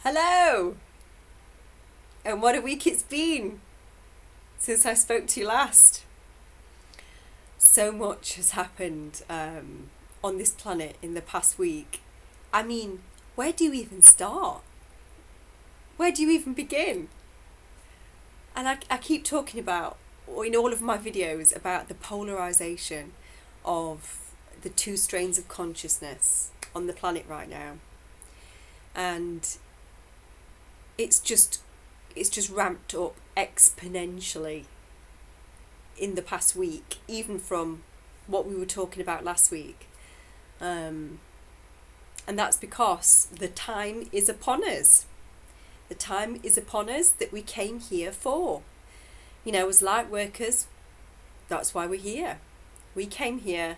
Hello! And what a week it's been since I spoke to you last. So much has happened on this planet in the past week. I mean, where do you even start? Where do you even begin? And I keep talking about, or in all of my videos, about the polarization of the two strains of consciousness on the planet right now. And it's just ramped up exponentially in the past week, even from what we were talking about last week. And that's because the time is upon us. The time is upon us that we came here for. You know, as light workers, that's why we're here. We came here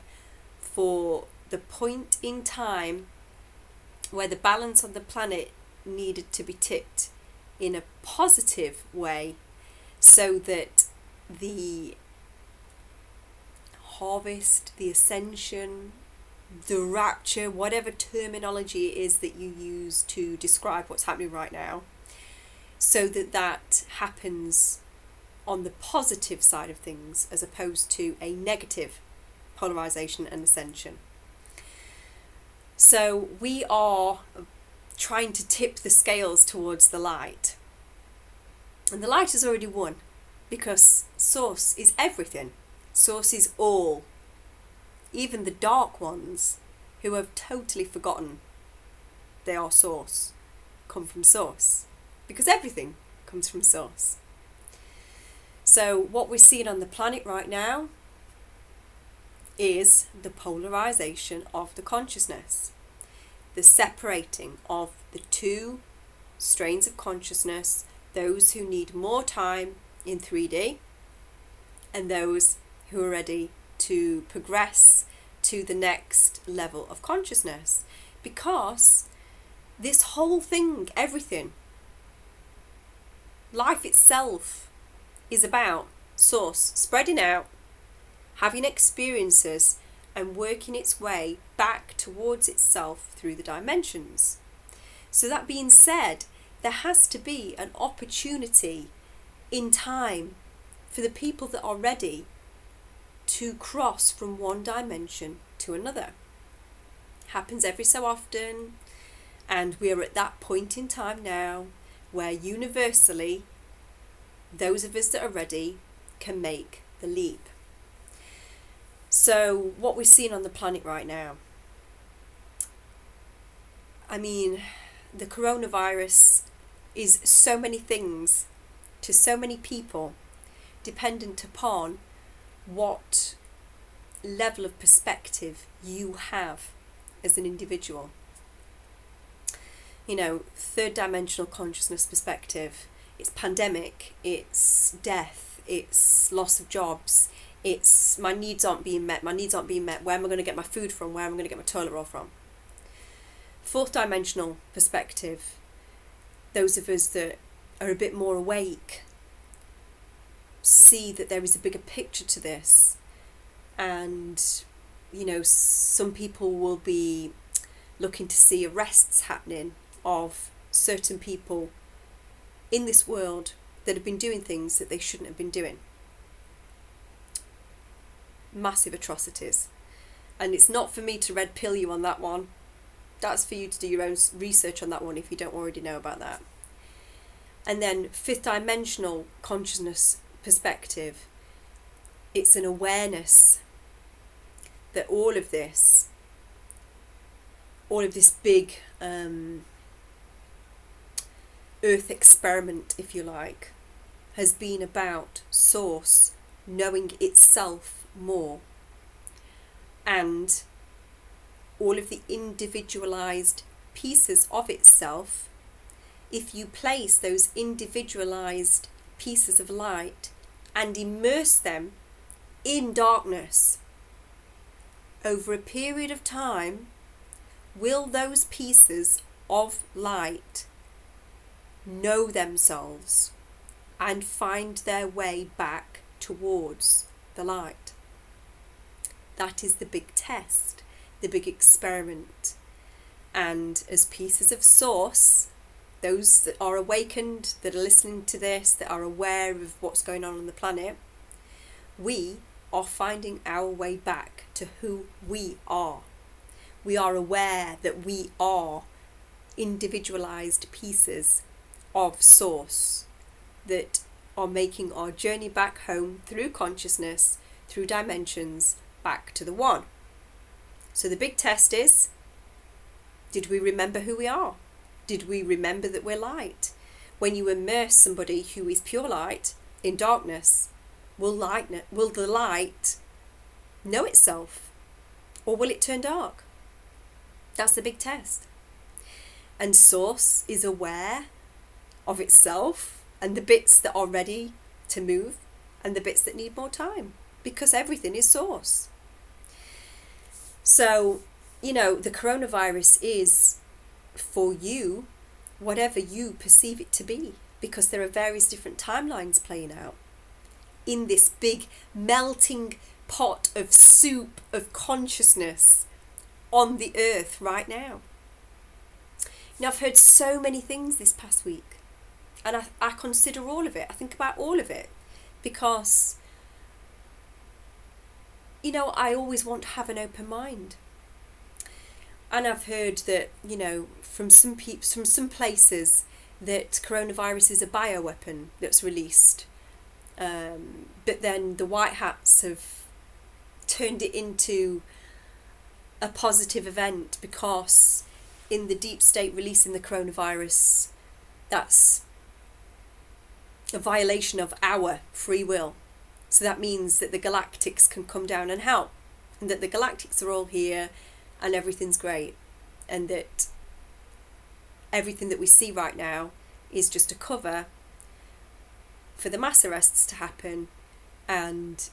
for the point in time where the balance on the planet needed to be tipped in a positive way so that the harvest, the ascension, the rapture, whatever terminology it is that you use to describe what's happening right now, so that that happens on the positive side of things as opposed to a negative polarization and ascension. So we are trying to tip the scales towards the light. And the light has already won because Source is everything. Source is all. Even the dark ones who have totally forgotten they are Source come from Source, because everything comes from Source. So what we're seeing on the planet right now is the polarization of the consciousness. The separating of the two strains of consciousness, those who need more time in 3D and those who are ready to progress to the next level of consciousness. Because this whole thing, everything, life itself is about Source spreading out, having experiences and working its way back towards itself through the dimensions. So that being said, there has to be an opportunity in time for the people that are ready to cross from one dimension to another. Happens every so often, and we are at that point in time now where universally those of us that are ready can make the leap. So what we're seeing on the planet right now, I mean, the coronavirus is so many things to so many people, dependent upon what level of perspective you have as an individual. You know, third dimensional consciousness perspective, it's pandemic, it's death, it's loss of jobs, it's my needs aren't being met, where am I going to get my food from, where am I going to get my toilet roll from? Fourth dimensional perspective, those of us that are a bit more awake see that there is a bigger picture to this, and you know, some people will be looking to see arrests happening of certain people in this world that have been doing things that they shouldn't have been doing. Massive atrocities. And it's not for me to red pill you on that one. That's for you to do your own research on that one if you don't already know about that. And then fifth dimensional consciousness perspective, it's an awareness that all of this big earth experiment, if you like, has been about Source knowing itself more, and all of the individualized pieces of itself. If you place those individualized pieces of light and immerse them in darkness over a period of time, will those pieces of light know themselves and find their way back towards the light? That is the big test, the big experiment. And as pieces of Source those that are awakened, that are listening to this, that are aware of what's going on the planet, we are finding our way back to who we are. We are aware that we are individualized pieces of source that are making our journey back home through consciousness, through dimensions, back to the one. So the big test is, did we remember who we are? Did we remember that we're light? When you immerse somebody who is pure light in darkness, will the light know itself, or will it turn dark? That's the big test. And source is aware of itself and the bits that are ready to move and the bits that need more time, because everything is source. So, the coronavirus is, for you, whatever you perceive it to be, because there are various different timelines playing out in this big melting pot of soup of consciousness on the earth right now. I've heard so many things this past week, and I consider all of it. I think about all of it, because I always want to have an open mind. And I've heard that, from some places, that coronavirus is a bioweapon that's released. But then the white hats have turned it into a positive event, because in the deep state releasing the coronavirus, that's a violation of our free will. So that means that the galactics can come down and help, and that the galactics are all here and everything's great, and that everything that we see right now is just a cover for the mass arrests to happen, and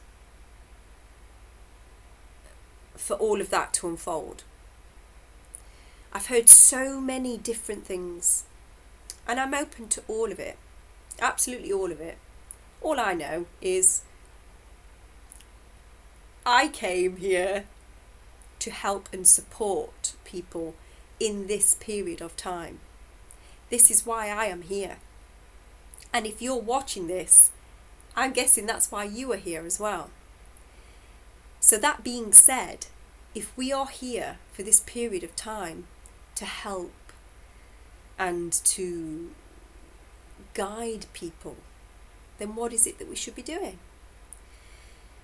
for all of that to unfold. I've heard so many different things, and I'm open to all of it, absolutely all of it. All I know is I came here to help and support people in this period of time. This is why I am here. And if you're watching this, I'm guessing that's why you are here as well. So that being said, if we are here for this period of time to help and to guide people, then what is it that we should be doing?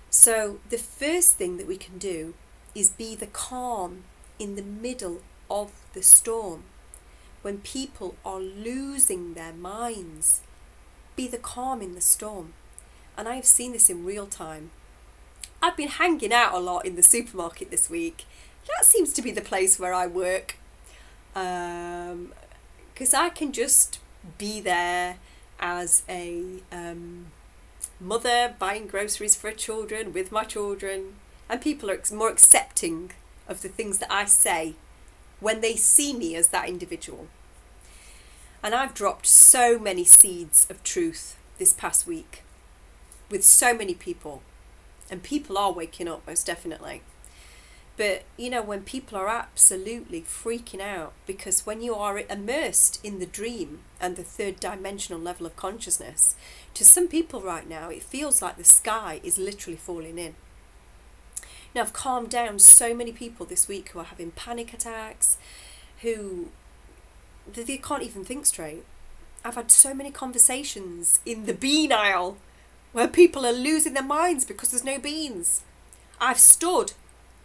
So the first thing that we can do is be the calm in the middle of the storm. When people are losing their minds, be the calm in the storm. And I have seen this in real time. I've been hanging out a lot in the supermarket this week. That seems to be the place where I work. Because I can just be there as a mother buying groceries for her children, with my children. And people are more accepting of the things that I say when they see me as that individual. And I've dropped so many seeds of truth this past week with so many people. And people are waking up, most definitely. But, when people are absolutely freaking out, because when you are immersed in the dream and the third dimensional level of consciousness, to some people right now, it feels like the sky is literally falling in. Now, I've calmed down so many people this week who are having panic attacks, who they can't even think straight. I've had so many conversations in the bean aisle where people are losing their minds because there's no beans. I've stood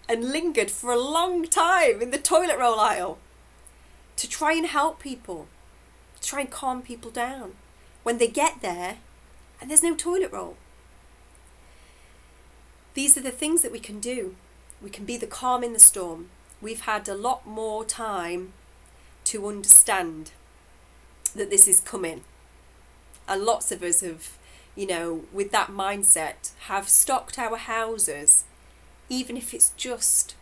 and lingered for a long time in the toilet roll aisle to try and help people, to try and calm people down when they get there and there's no toilet roll. These are the things that we can do. We can be the calm in the storm. We've had a lot more time to understand that this is coming. And lots of us have, with that mindset, have stocked our houses, even if it's just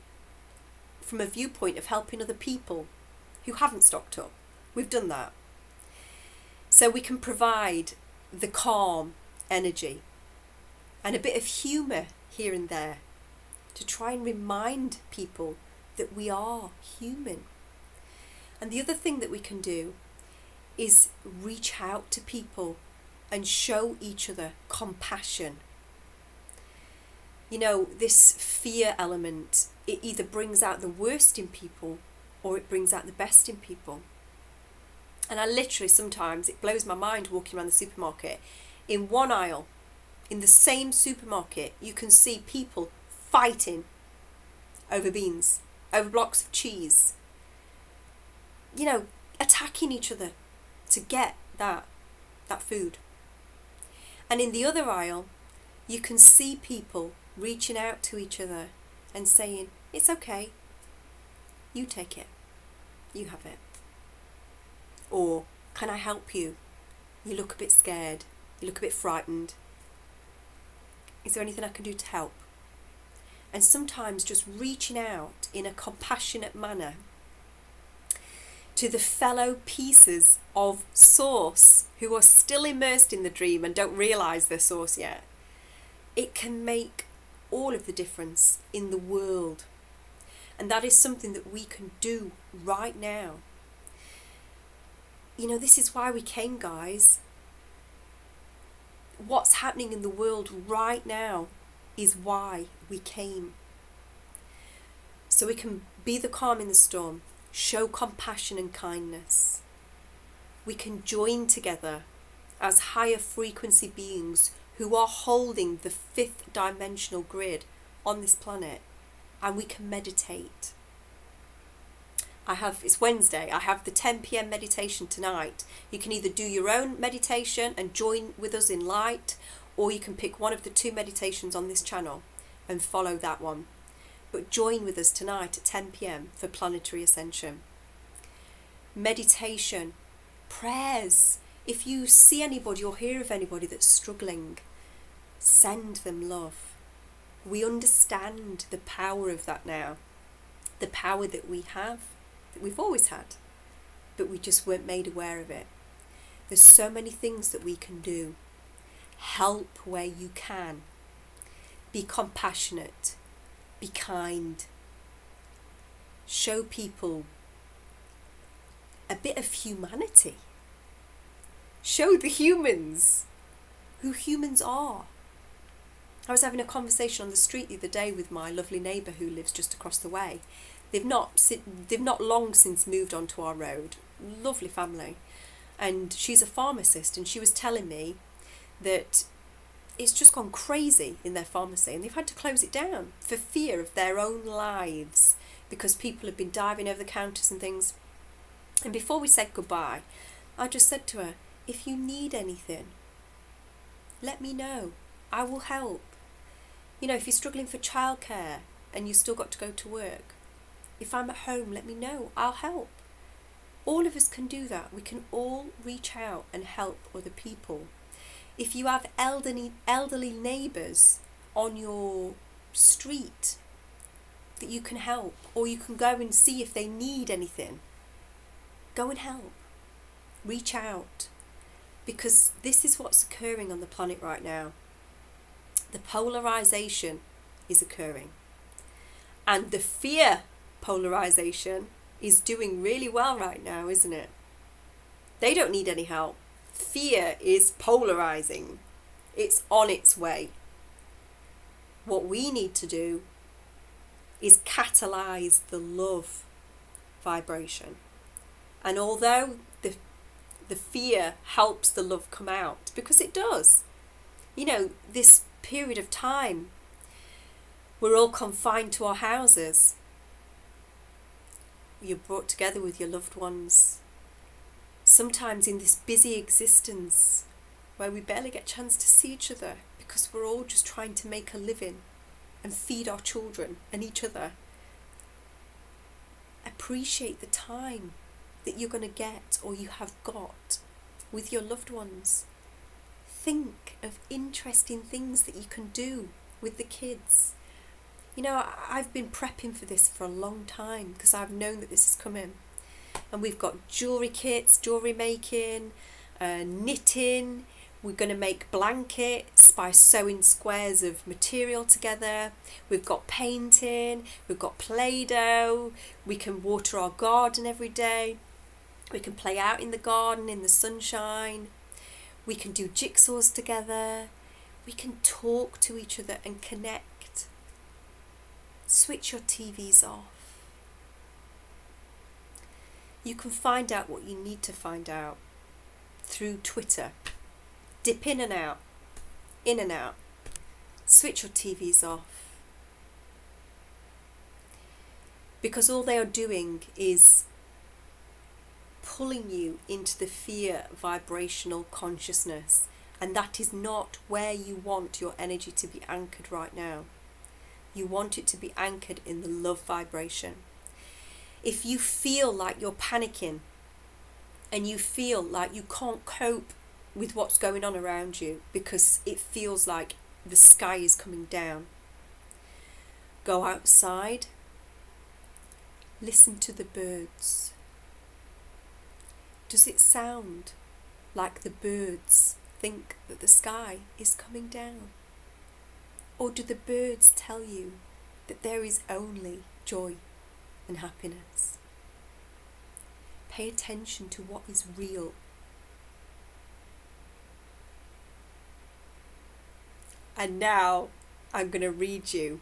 from a viewpoint of helping other people who haven't stocked up. We've done that. So we can provide the calm energy and a bit of humour here and there to try and remind people that we are human. And the other thing that we can do is reach out to people and show each other compassion. You know, this fear element, it either brings out the worst in people or it brings out the best in people. And I literally, sometimes it blows my mind walking around the supermarket. In one aisle, in the same supermarket, you can see people fighting over beans, over blocks of cheese. You know, attacking each other to get that food. And in the other aisle, you can see people reaching out to each other and saying, it's okay, you take it, you have it. Or, can I help you? You look a bit scared, you look a bit frightened. Is there anything I can do to help? And sometimes just reaching out in a compassionate manner to the fellow pieces of source who are still immersed in the dream and don't realise their source yet, it can make all of the difference in the world. And that is something that we can do right now. You know, this is why we came, guys. What's happening in the world right now is why we came. So we can be the calm in the storm, show compassion and kindness. We can join together as higher frequency beings who are holding the fifth dimensional grid on this planet, and we can meditate. It's Wednesday, I have the 10 p.m. meditation tonight. You can either do your own meditation and join with us in light, or you can pick one of the 2 meditations on this channel and follow that one. But join with us tonight at 10 p.m. for planetary ascension. Meditation, prayers. If you see anybody or hear of anybody that's struggling, send them love. We understand the power of that now. The power that we have, that we've always had, but we just weren't made aware of it. There's so many things that we can do. Help where you can. Be compassionate. Be kind. Show people a bit of humanity. Show the humans who humans are. I was having a conversation on the street the other day with my lovely neighbour who lives just across the way. They've not long since moved onto our road. Lovely family. And she's a pharmacist, and she was telling me that it's just gone crazy in their pharmacy, and they've had to close it down for fear of their own lives because people have been diving over the counters and things. And before we said goodbye, I just said to her, if you need anything, let me know. I will help. You know, if you're struggling for childcare and you still got to go to work, if I'm at home, let me know. I'll help. All of us can do that. We can all reach out and help other people. If you have elderly neighbours on your street that you can help, or you can go and see if they need anything, go and help. Reach out. Because this is what's occurring on the planet right now. The polarization is occurring. And the fear polarization is doing really well right now, isn't it? They don't need any help. Fear is polarizing. It's on its way. What we need to do is catalyze the love vibration. And although the fear helps the love come out, because it does. You know, this period of time, we're all confined to our houses. You're brought together with your loved ones. Sometimes in this busy existence where we barely get a chance to see each other because we're all just trying to make a living and feed our children and each other. Appreciate the time that you're going to get or you have got with your loved ones. Think of interesting things that you can do with the kids. You know, I've been prepping for this for a long time because I've known that this is coming. And we've got jewellery kits, jewellery making, knitting. We're going to make blankets by sewing squares of material together. We've got painting. We've got Play-Doh. We can water our garden every day. We can play out in the garden, in the sunshine. We can do jigsaws together. We can talk to each other and connect. Switch your TVs off. You can find out what you need to find out through Twitter. Dip in and out, in and out. Switch your TVs off. Because all they are doing is pulling you into the fear vibrational consciousness, and that is not where you want your energy to be anchored right now. You want it to be anchored in the love vibration. If you feel like you're panicking and you feel like you can't cope with what's going on around you because it feels like the sky is coming down, go outside, listen to the birds. Does it sound like the birds think that the sky is coming down? Or do the birds tell you that there is only joy and happiness? Pay attention to what is real. And now I'm going to read you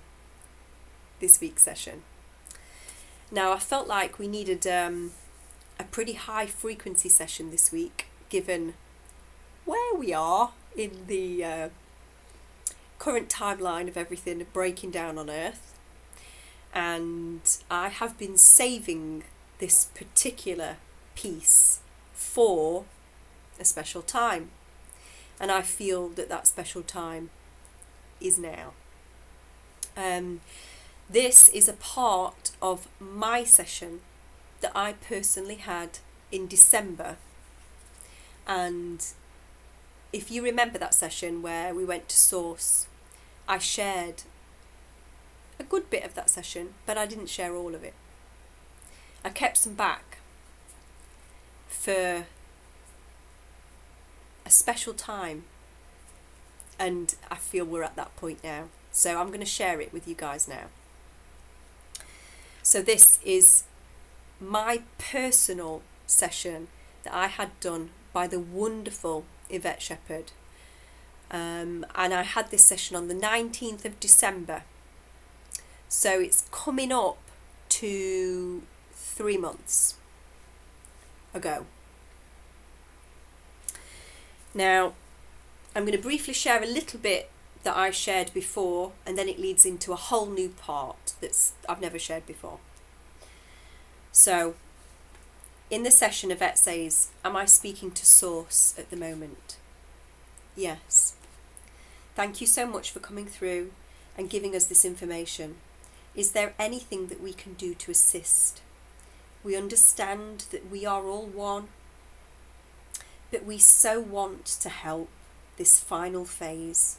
this week's session. Now, I felt like we needed a pretty high frequency session this week, given where we are in the current timeline of everything breaking down on Earth. And I have been saving this particular piece for a special time. And I feel that that special time is now. This is a part of my session that I personally had in December. And if you remember that session where we went to Source, I shared a good bit of that session, but I didn't share all of it. I kept some back for a special time, and I feel we're at that point now. So I'm going to share it with you guys now. So this is my personal session that I had done by the wonderful Yvette Shepherd. And I had this session on the 19th of December. So it's coming up to 3 months ago. Now, I'm going to briefly share a little bit that I shared before, and then it leads into a whole new part that's I've never shared before. So, in the session, Yvette says, "Am I speaking to Source at the moment?" Yes. Thank you so much for coming through and giving us this information. Is there anything that we can do to assist? We understand that we are all one, but we so want to help this final phase.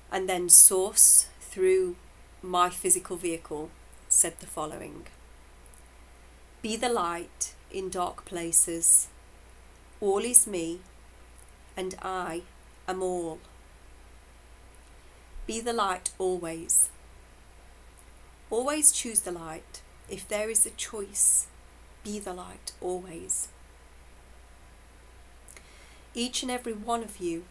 And then Source, through my physical vehicle, said the following: "Be the light in dark places. All is me, and I am all. Be the light always. Always choose the light. If there is a choice, be the light always. Each and every one of you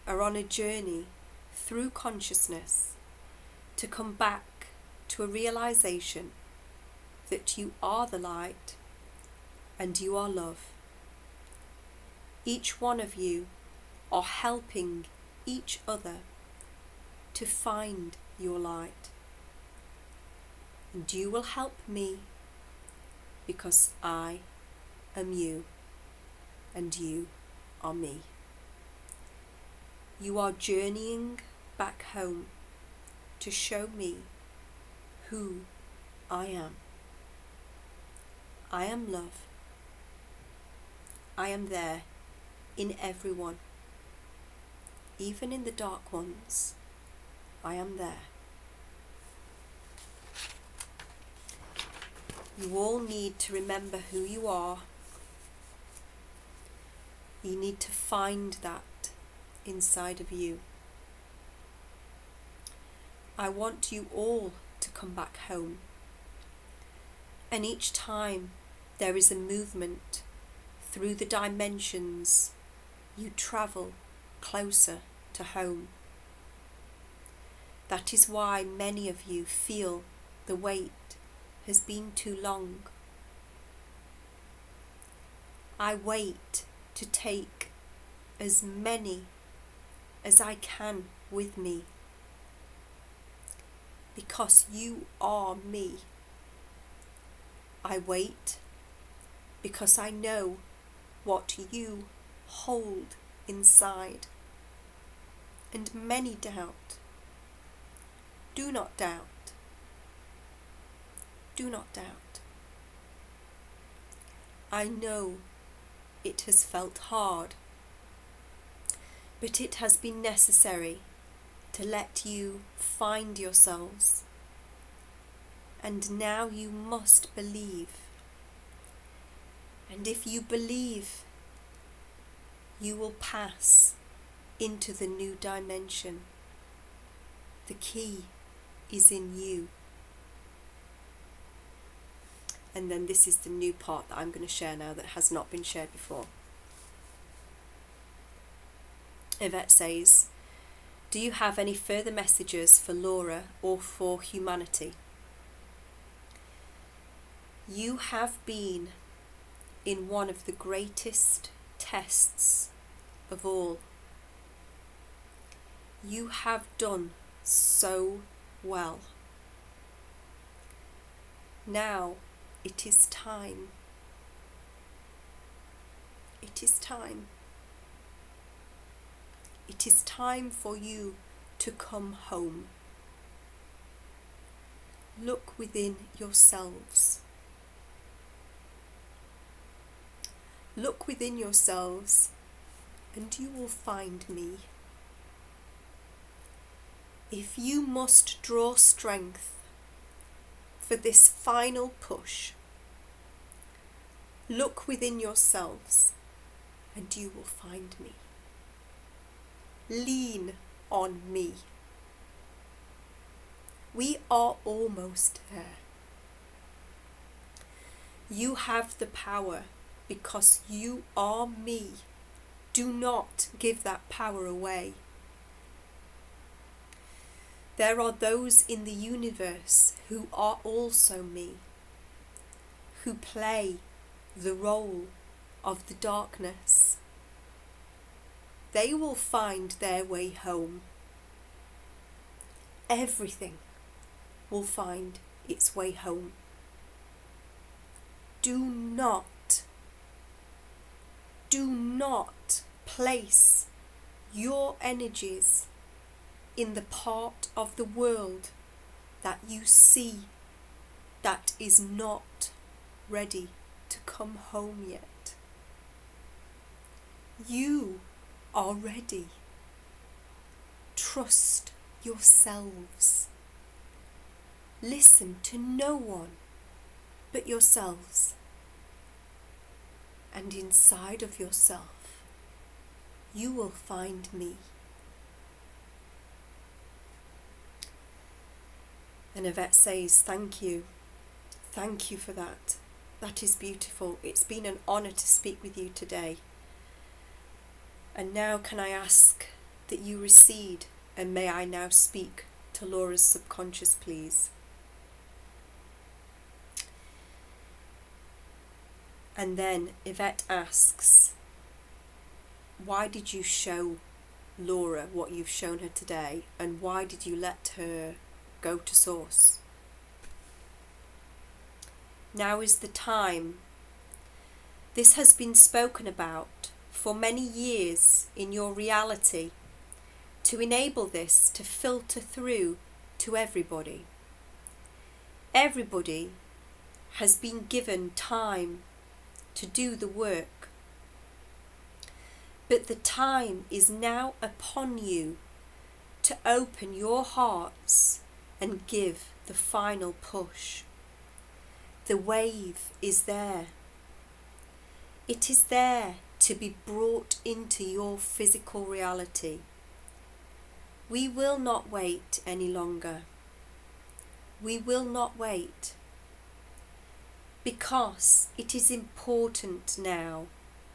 are on a journey through consciousness to come back to a realization that you are the light and you are love. Each one of you are helping each other to find your light. And you will help me because I am you and you are me. You are journeying back home to show me who I am. I am love. I am there in everyone. Even in the dark ones, I am there. You all need to remember who you are. You need to find that inside of you. I want you all to come back home. And each time there is a movement through the dimensions. You travel closer to home. That is why many of you feel the wait has been too long. I wait to take as many as I can with me, because you are me. I wait because I know what you hold inside, and many doubt. Do not doubt. Do not doubt. I know it has felt hard, but it has been necessary to let you find yourselves. And now you must believe. And if you believe, you will pass into the new dimension. The key is in you. And then this is the new part that I'm going to share now that has not been shared before. Yvette says, do you have any further messages for Laura or for humanity? You have been in one of the greatest tests of all. You have done so well. Now it is time. It is time. It is time for you to come home. Look within yourselves. Look within yourselves and you will find me. If you must draw strength for this final push, look within yourselves and you will find me. Lean on me. We are almost there. You have the power because you are me. Do not give that power away. There are those in the universe who are also me, who play the role of the darkness. They will find their way home. Everything will find its way home. Do not place your energies in the part of the world that you see that is not ready to come home yet. You are ready. Trust yourselves. Listen to no one but yourselves. And inside of yourself, you will find me. And Yvette says, thank you. Thank you for that. That is beautiful. It's been an honour to speak with you today. And now can I ask that you recede, and may I now speak to Laura's subconscious, please. And then Yvette asks, why did you show Laura what you've shown her today, and why did you let her go to source? Now is the time. This has been spoken about for many years in your reality to enable this to filter through to everybody. Everybody has been given time to do the work, but the time is now upon you to open your hearts and give the final push. The wave is there. It is there to be brought into your physical reality. We will not wait any longer. We will not wait. because it is important now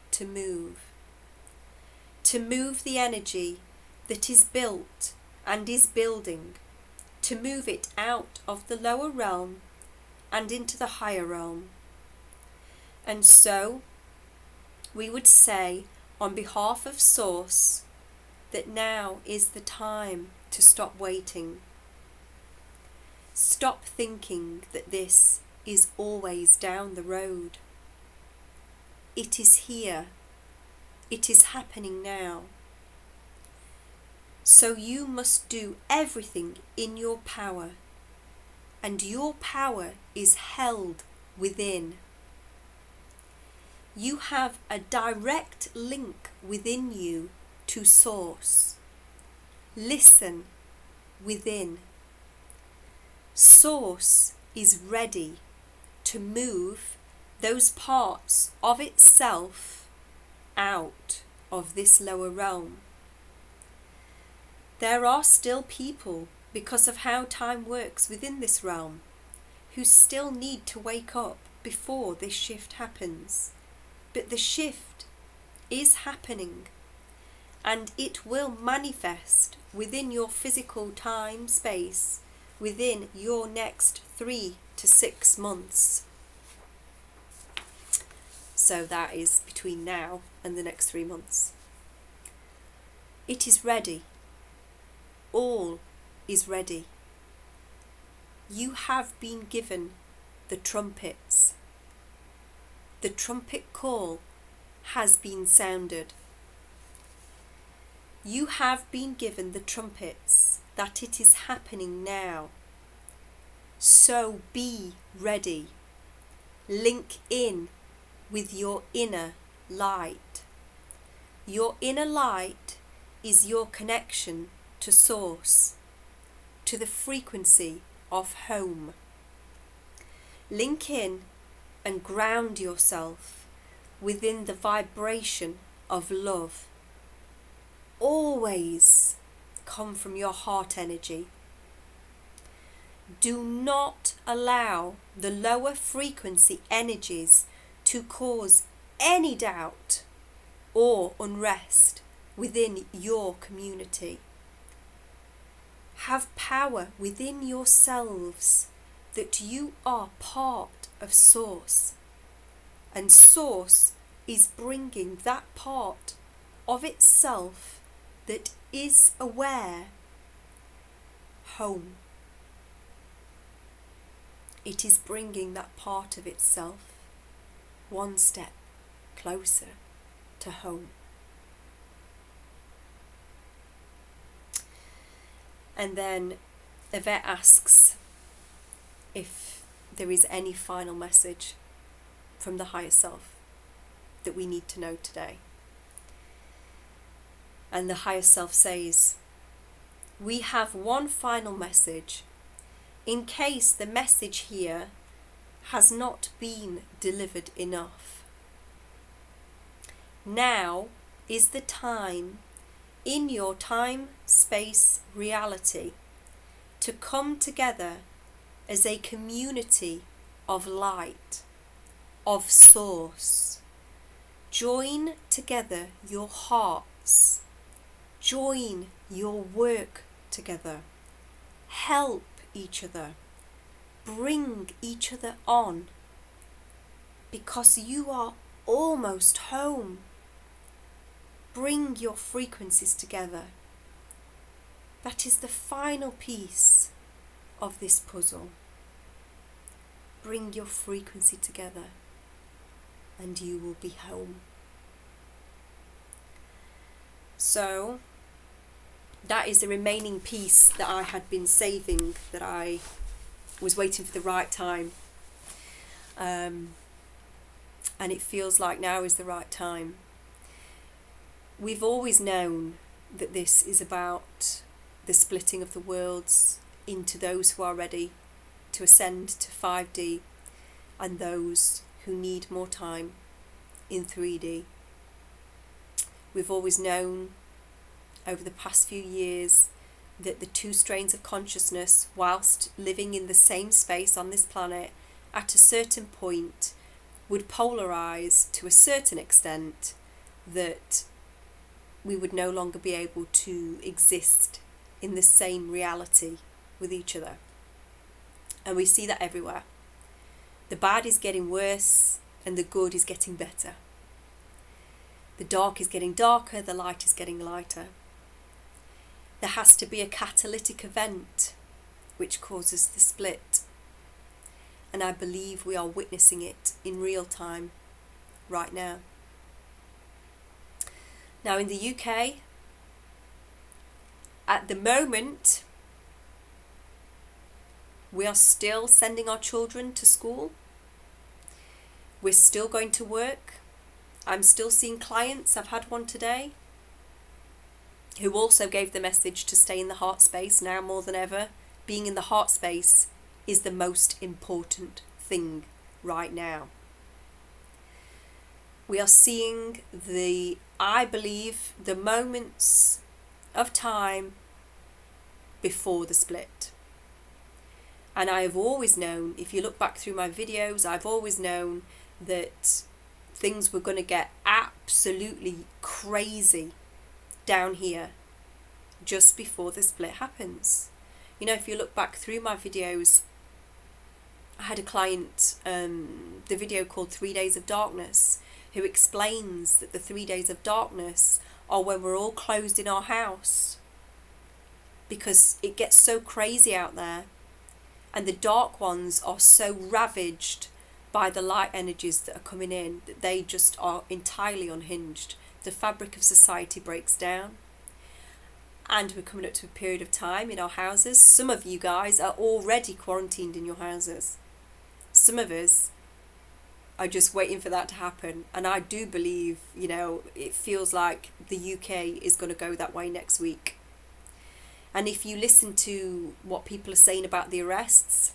to move. To move the energy that is built and is building, to move it out of the lower realm and into the higher realm. And so we would say on behalf of Source that now is the time to stop waiting. Stop thinking that this is always down the road. It is here. It is happening now. So you must do everything in your power, and your power is held within. You have a direct link within you to Source. Listen within. Source is ready to move those parts of itself out of this lower realm. There are still people, because of how time works within this realm, who still need to wake up before this shift happens. But the shift is happening, and it will manifest within your physical time space within your next 3 to 6 months. So that is between now and the next 3 months. It is ready. All is ready. You have been given the trumpets. The trumpet call has been sounded. You have been given the trumpets that it is happening now. So be ready. Link in with your inner light. Your inner light is your connection to Source, to the frequency of home. Link in and ground yourself within the vibration of love. Always come from your heart energy. Do not allow the lower frequency energies to cause any doubt or unrest within your community. Have power within yourselves that you are part of Source, and Source is bringing that part of itself that is aware home. It is bringing that part of itself one step closer to home. And then Yvette asks if there is any final message from the higher self that we need to know today. And the higher self says, we have one final message in case the message here has not been delivered enough. Now is the time in your time-space reality to come together as a community of light, of Source. Join together your hearts. Join your work together. Help each other. Bring each other on. Because you are almost home. Bring your frequencies together. That is the final piece of this puzzle. Bring your frequency together and you will be home. So that is the remaining piece that I had been saving, that I was waiting for the right time. And it feels like now is the right time. We've always known that this is about the splitting of the worlds into those who are ready to ascend to 5D and those who need more time in 3D. We've always known over the past few years that the two strains of consciousness, whilst living in the same space on this planet, at a certain point would polarize to a certain extent that we would no longer be able to exist in the same reality with each other. And we see that everywhere. The bad is getting worse and the good is getting better. The dark is getting darker, the light is getting lighter. There has to be a catalytic event which causes the split. And I believe we are witnessing it in real time right now. Now in the UK, at the moment, we are still sending our children to school. We're still going to work. I'm still seeing clients. I've had one today who also gave the message to stay in the heart space now more than ever. Being in the heart space is the most important thing right now. We are seeing I believe, the moments of time before the split. And I have always known, if you look back through my videos, I've always known that things were going to get absolutely crazy down here just before the split happens. You know, if you look back through my videos, I had a client, the video called 3 Days of Darkness, who explains that the 3 days of darkness are when we're all closed in our house because it gets so crazy out there, and the dark ones are so ravaged by the light energies that are coming in that they just are entirely unhinged. The fabric of society breaks down, and we're coming up to a period of time in our houses. Some of you guys are already quarantined in your houses. Some of us are just waiting for that to happen, and I do believe, you know, it feels like the UK is going to go that way next week. And if you listen to what people are saying about the arrests,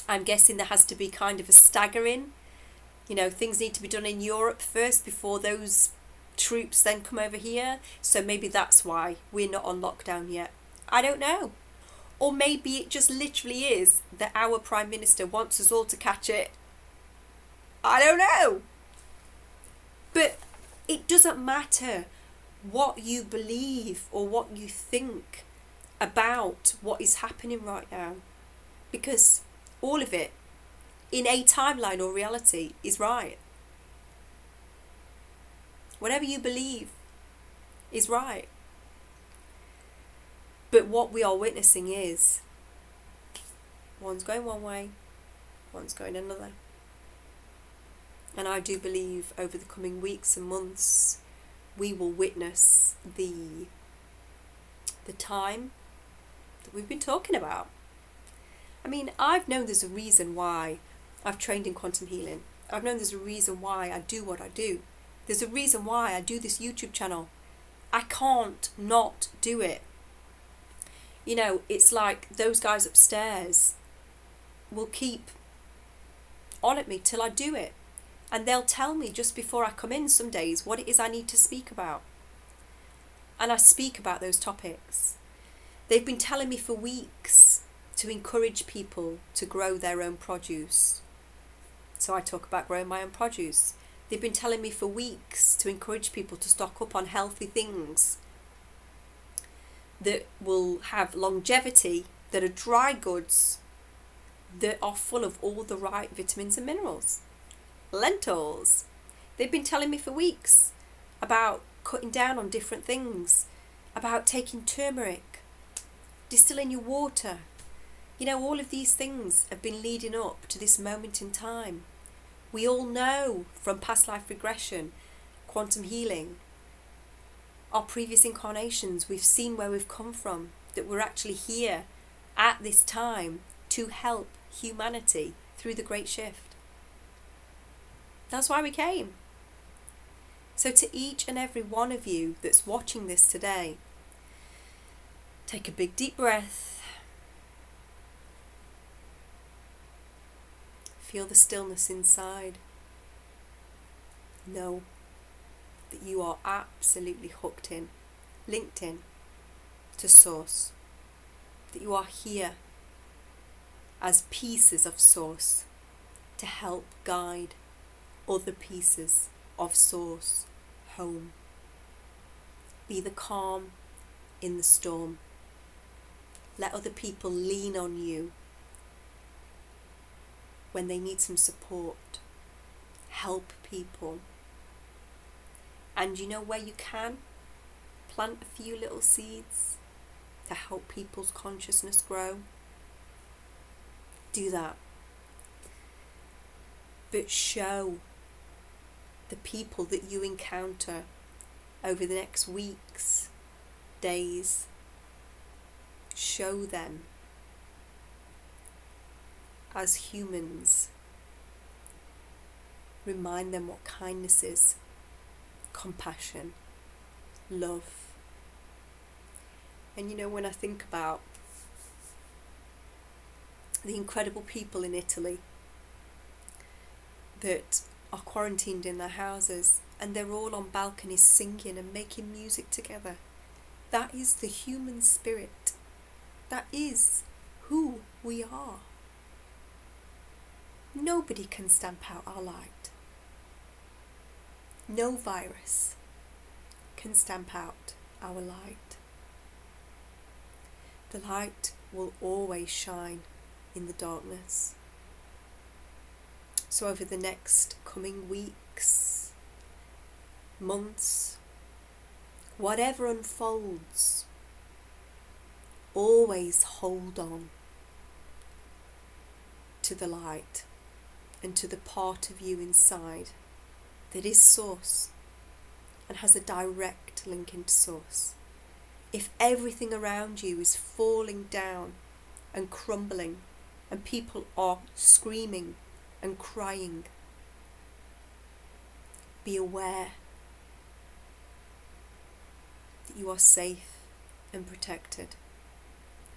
I'm guessing there has to be kind of a staggering. You know, things need to be done in Europe first before those troops then come over here. So maybe that's why we're not on lockdown yet. I don't know. Or maybe it just literally is that our Prime Minister wants us all to catch it. I don't know. But it doesn't matter what you believe or what you think about what is happening right now, because all of it in a timeline or reality is right. Whatever you believe is right. But what we are witnessing is one's going one way, one's going another. And I do believe over the coming weeks and months we will witness the time that we've been talking about. I mean, I've known there's a reason why I've trained in quantum healing. I've known there's a reason why I do what I do. There's a reason why I do this YouTube channel. I can't not do it. You know, it's like those guys upstairs will keep on at me till I do it. And they'll tell me just before I come in some days what it is I need to speak about. And I speak about those topics. They've been telling me for weeks to encourage people to grow their own produce. So I talk about growing my own produce. They've been telling me for weeks to encourage people to stock up on healthy things that will have longevity, that are dry goods, that are full of all the right vitamins and minerals. Lentils. They've been telling me for weeks about cutting down on different things, about taking turmeric, distilling your water. You know, all of these things have been leading up to this moment in time. We all know from past life regression, quantum healing, our previous incarnations, we've seen where we've come from, that we're actually here at this time to help humanity through the Great Shift. That's why we came. So to each and every one of you that's watching this today, take a big deep breath. Feel the stillness inside. Know that you are absolutely hooked in, linked in to Source. That you are here as pieces of Source. to help guide other pieces of source home. Be the calm in the storm. Let other people lean on you when they need some support. Help people. And you know where you can? Plant a few little seeds to help people's consciousness grow. Do that. But show the people that you encounter over the next weeks, days, show them as humans. Remind them what kindness is, compassion, love. And you know, when I think about the incredible people in Italy that are quarantined in their houses and they're all on balconies singing and making music together, that is the human spirit. That is who we are. Nobody can stamp out our light. No virus can stamp out our light. The light will always shine in the darkness. So over the next coming weeks, months, whatever unfolds, always hold on to the light and to the part of you inside that is source and has a direct link into source. If everything around you is falling down and crumbling and people are screaming and crying, be aware that you are safe and protected.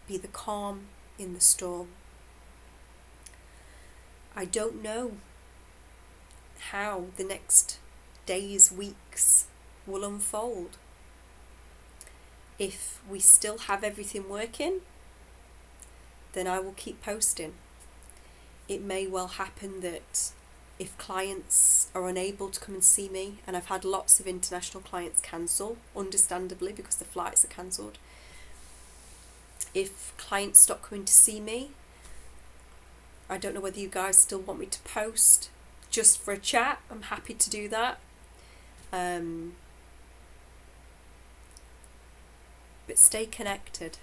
Be the calm in the storm. I don't know how the next days, weeks will unfold. If we still have everything working, then I will keep posting. It may well happen that if clients are unable to come and see me, and I've had lots of international clients cancel, understandably, because the flights are cancelled. If clients stop coming to see me, I don't know whether you guys still want me to post just for a chat. I'm happy to do that. But stay connected.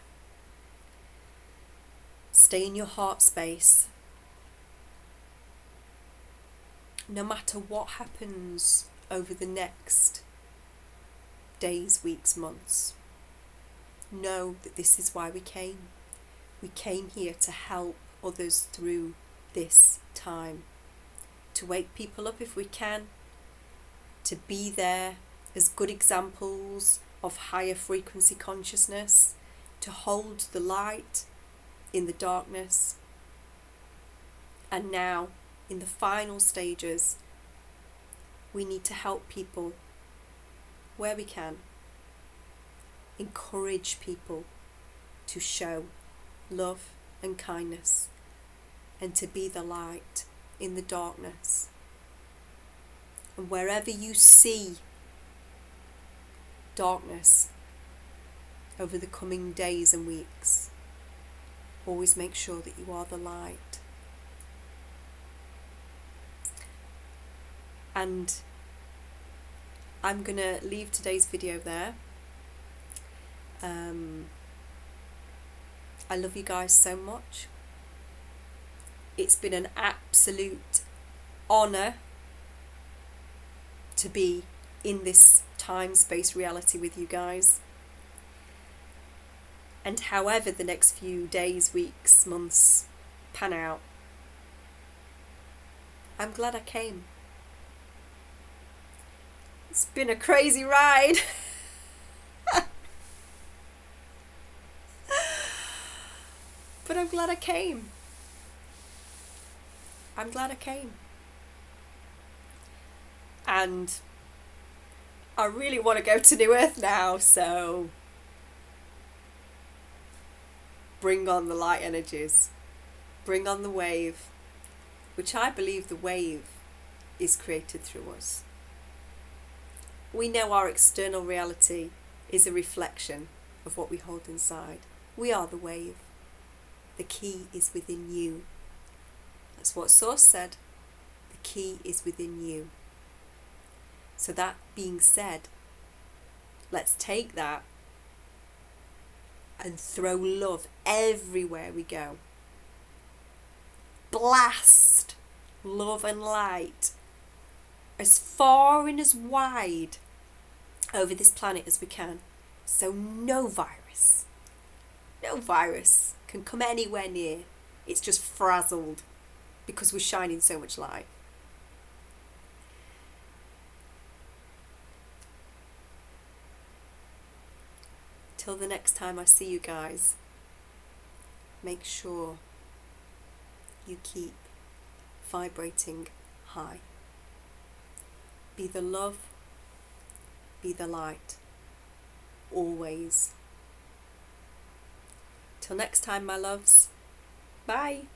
Stay in your heart space. No matter what happens over the next days, weeks, months, know that this is why we came. We came here to help others through this time, to wake people up if we can, to be there as good examples of higher frequency consciousness, to hold the light in the darkness. And now, in the final stages, we need to help people where we can, encourage people to show love and kindness and to be the light in the darkness. And wherever you see darkness over the coming days and weeks, always make sure that you are the light. And I'm gonna leave today's video there. I love you guys so much. It's been an absolute honour to be in this time-space reality with you guys. And however the next few days, weeks, months pan out, I'm glad I came. It's been a crazy ride. But I'm glad I came. I'm glad I came. And I really want to go to New Earth now, so bring on the light energies. Bring on the wave. which I believe the wave is created through us. We know our external reality is a reflection of what we hold inside. We are the wave. The key is within you. That's what Source said. The key is within you. So that being said, let's take that and throw love everywhere we go. Blast love and light as far and as wide over this planet as we can. So no virus can come anywhere near. It's just frazzled because we're shining so much light. Till the next time I see you guys, make sure you keep vibrating high. Be the love, be the light, always. Till next time, my loves. Bye.